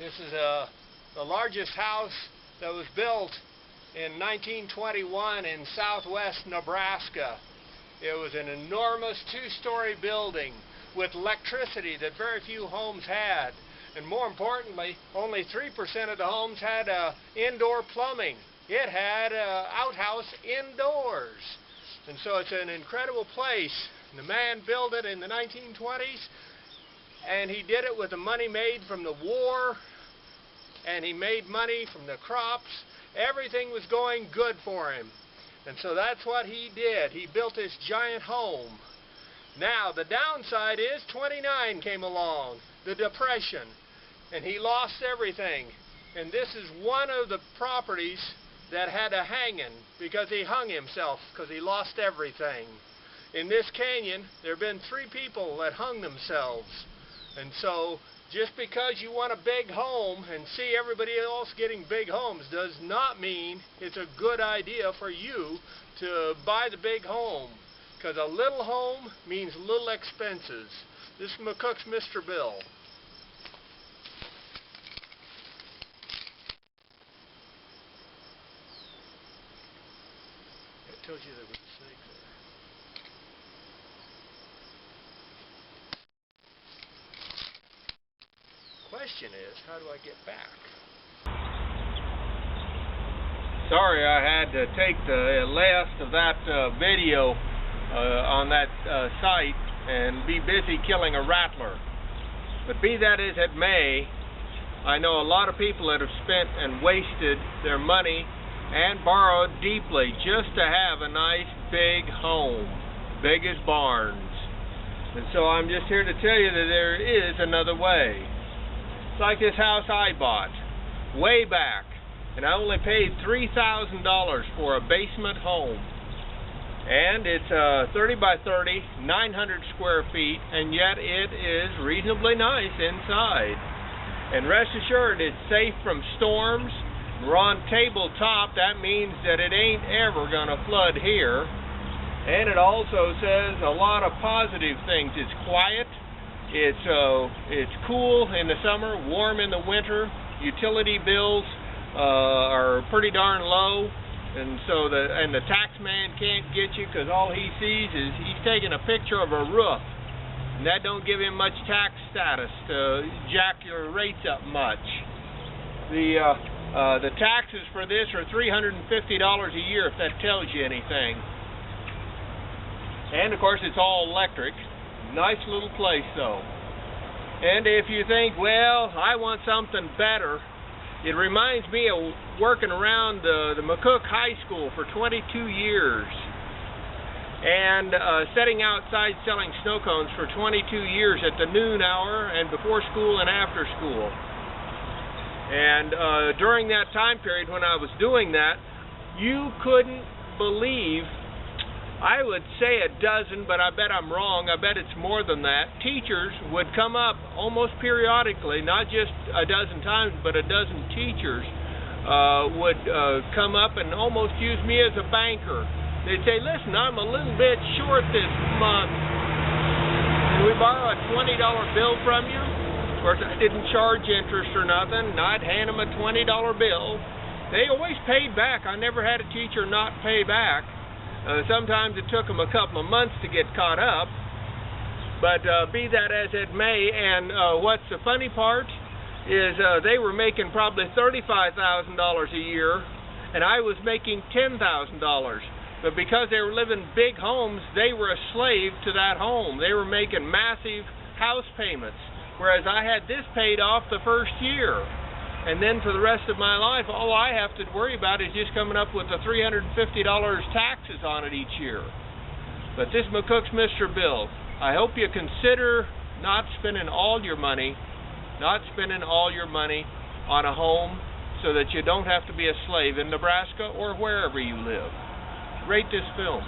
This is the largest house that was built in 1921 in southwest Nebraska. It was an enormous two-story building with electricity that very few homes had. And more importantly, only 3% of the homes had indoor plumbing. It had an outhouse indoors. And so it's an incredible place. And the man built it in the 1920s, and he did it with the money made from the war, and he made money from the crops. Everything was going good for him. And so that's what he did. He built this giant home. Now, the downside is 29 came along, the Depression, and he lost everything. And this is one of the properties that had a hanging because he hung himself because he lost everything. In this canyon, there have been 3 people that hung themselves. And so, just because you want a big home and see everybody else getting big homes does not mean it's a good idea for you to buy the big home. Because a little home means little expenses. This is McCook's Mr. Bill. I told you there was a snake there. Question is, how do I get back? Sorry, I had to take the last of that video on that site and be busy killing a rattler. But be that as it may, I know a lot of people that have spent and wasted their money and borrowed deeply just to have a nice big home, big as barns. And so I'm just here to tell you that there is another way. It's like this house I bought way back, and I only paid $3,000 for a basement home. And it's 30 by 30, 900 square feet, and yet it is reasonably nice inside. And rest assured, it's safe from storms. We're on tabletop. That means that it ain't ever going to flood here. And it also says a lot of positive things. It's quiet. It's cool in the summer, warm in the winter. Utility bills are pretty darn low. And so the tax man can't get you because all he sees is he's taking a picture of a roof, and that don't give him much tax status to jack your rates up much. The taxes for this are $350 a year, if that tells you anything. And of course it's all electric. Nice little place though. And if you think, well, I want something better, it reminds me of working around the McCook High School for 22 years and sitting outside selling snow cones for 22 years at the noon hour and before school and after school. And during that time period when I was doing that, you couldn't believe, I would say a dozen, but I bet I'm wrong. I bet it's more than that. Teachers would come up almost periodically, not just a dozen times, but a dozen teachers would come up and almost use me as a banker. They'd say, listen, I'm a little bit short this month. Can we borrow a $20 bill from you? Of course, I didn't charge interest or nothing. I'd hand them a $20 bill. They always paid back. I never had a teacher not pay back. Sometimes it took them a couple of months to get caught up, but be that as it may, and what's the funny part is they were making probably $35,000 a year, and I was making $10,000. But because they were living in big homes, they were a slave to that home. They were making massive house payments, whereas I had this paid off the first year. And then for the rest of my life, all I have to worry about is just coming up with the $350 taxes on it each year. But this McCook's Mr. Bill, I hope you consider not spending all your money on a home so that you don't have to be a slave in Nebraska or wherever you live. Rate this film.